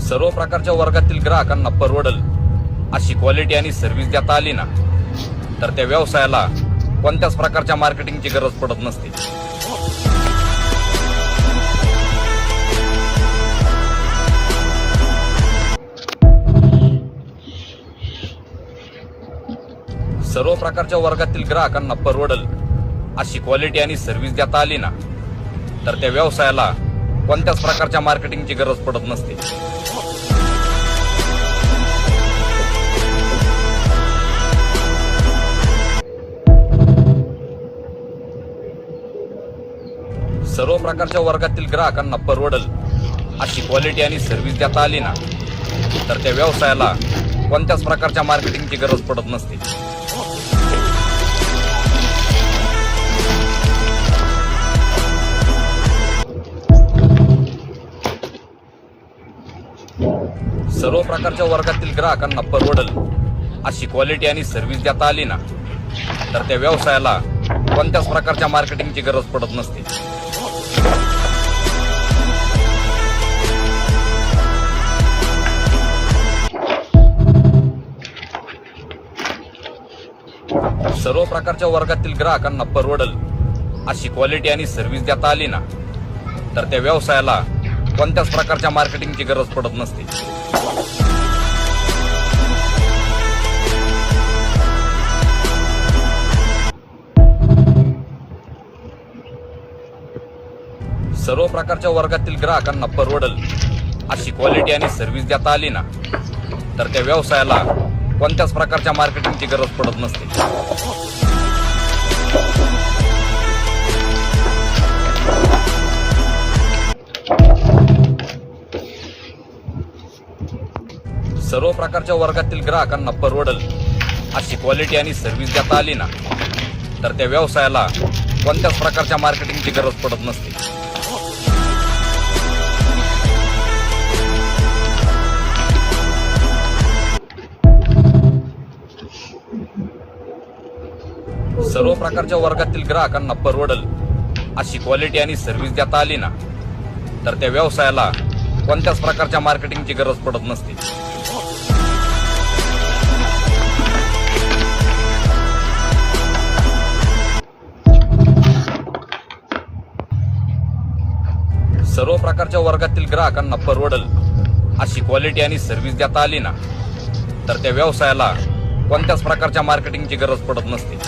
सर्व प्रकारच्या वर्गातील ग्राहकांना परवडल अशी क्वालिटी आणि सर्व्हिस देता आली ना, तर त्या व्यवसायाला कोणत्याच प्रकारच्या मार्केटिंगची गरज पडत नसते. सर्व प्रकारच्या वर्गातील ग्राहकांना परवडल अशी क्वालिटी आणि सर्व्हिस देता आली ना, तर त्या व्यवसायाला कोणत्याच प्रकारच्या मार्केटिंगची गरज पडत नसते. सर्व प्रकारच्या वर्गातील ग्राहकांना परवडल अशी क्वालिटी आणि सर्व्हिस देता आली ना, तर त्या व्यवसायाला कोणत्याच प्रकारच्या मार्केटिंगची गरज पडत नसते. सर्व प्रकारच्या वर्गातील ग्राहकांना परवडल अशी क्वालिटी आणि सर्व्हिस देता आली ना, तर त्या व्यवसायाला कोणत्याच प्रकारच्या मार्केटिंगची गरज पडत नसते. सर्व प्रकारच्या वर्गातील ग्राहकांना परवडल अशी क्वालिटी आणि सर्व्हिस देता आली ना, तर त्या व्यवसायाला कोणत्याच प्रकारच्या मार्केटिंगची गरज पडत नसते. सर्व प्रकारच्या वर्गातील ग्राहकांना परवडल अशी क्वालिटी आणि सर्व्हिस देता आली ना, तर त्या व्यवसायाला कोणत्याच प्रकारच्या मार्केटिंगची गरज पडत नसते. सर्व प्रकारच्या वर्गातील ग्राहकांना परवडल अशी क्वालिटी आणि सर्व्हिस देता आली ना, तर त्या व्यवसायाला कोणत्याच प्रकारच्या मार्केटिंगची गरज पडत नसते. सर्व प्रकारच्या वर्गातील ग्राहकांना परवडल अशी क्वालिटी आणि सर्व्हिस देता आली ना, तर त्या व्यवसायाला कोणत्याच प्रकारच्या मार्केटिंगची गरज पडत नसते. सर्व प्रकारच्या वर्गातील ग्राहकांना परवडल अशी क्वालिटी आणि सर्व्हिस देता आली ना, तर त्या व्यवसायाला कोणत्याच प्रकारच्या मार्केटिंगची गरज पडत नसते.